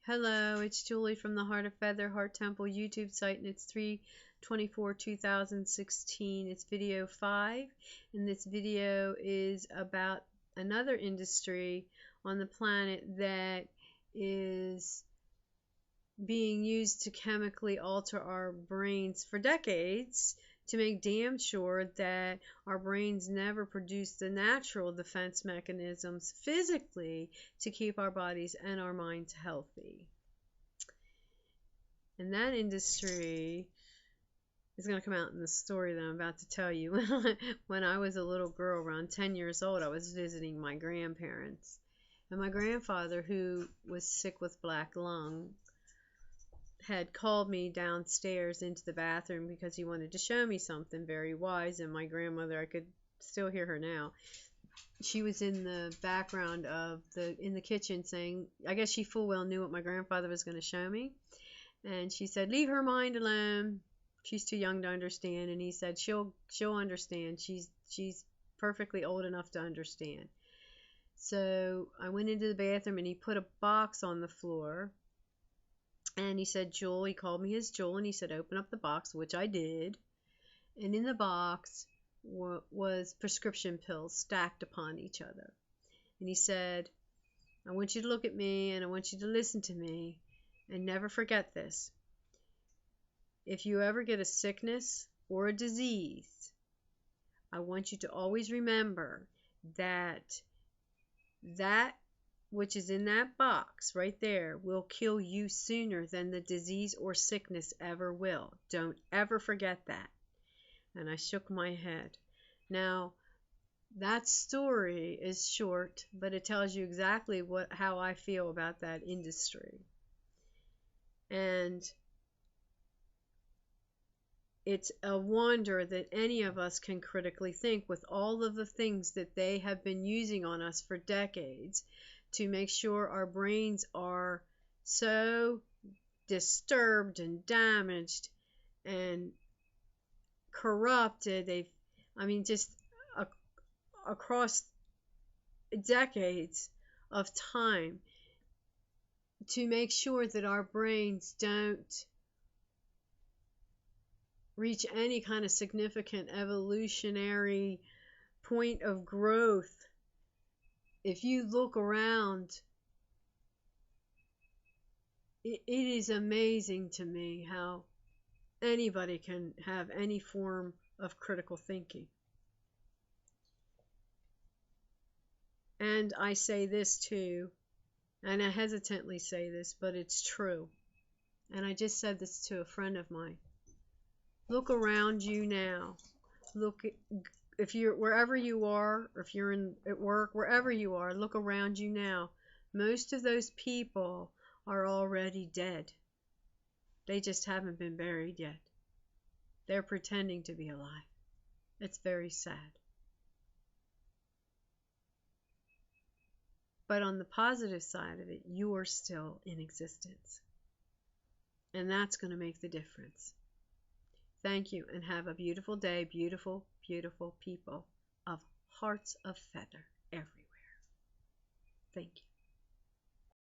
Hello, it's Julie from the Heart of Feather Heart Temple YouTube site, and it's 3/24/2016. It's video 5, and this video is about another industry on the planet that is being used to chemically alter our brains for decades to make damn sure that our brains never produce the natural defense mechanisms physically to keep our bodies and our minds healthy. And that industry is going to come out in the story that I'm about to tell you. When I was a little girl, around 10 years old, I was visiting my grandparents. And my grandfather, who was sick with black lung, had called me downstairs into the bathroom because he wanted to show me something very wise. And my grandmother, I could still hear her now, she was in the background of in the kitchen saying, I guess she full well knew what my grandfather was going to show me. And she said, leave her mind alone, she's too young to understand. And he said, she'll understand, she's perfectly old enough to understand. So I went into the bathroom, and he put a box on the floor. And he said, Jewel, he called me his Jewel, and he said, open up the box, which I did. And in the box was prescription pills stacked upon each other. And he said, I want you to look at me, and I want you to listen to me, and never forget this. If you ever get a sickness or a disease, I want you to always remember that which is in that box right there will kill you sooner than the disease or sickness ever will. Don't ever forget that. And I shook my head. Now, that story is short, but it tells you exactly how I feel about that industry. And it's a wonder that any of us can critically think, with all of the things that they have been using on us for decades to make sure our brains are so disturbed and damaged and corrupted. Just across decades of time, to make sure that our brains don't reach any kind of significant evolutionary point of growth. If you look around, it is amazing to me how anybody can have any form of critical thinking. And I say this too, and I hesitantly say this, but it's true. And I just said this to a friend of mine. Look around you now. Look, if you're wherever you are, or if you're at work, wherever you are, look around you now. Most of those people are already dead. They just haven't been buried yet. They're pretending to be alive. It's very sad. But on the positive side of it, you are still in existence. And that's going to make the difference. Thank you, and have a beautiful day, beautiful, beautiful people of Hearts of Feather everywhere. Thank you.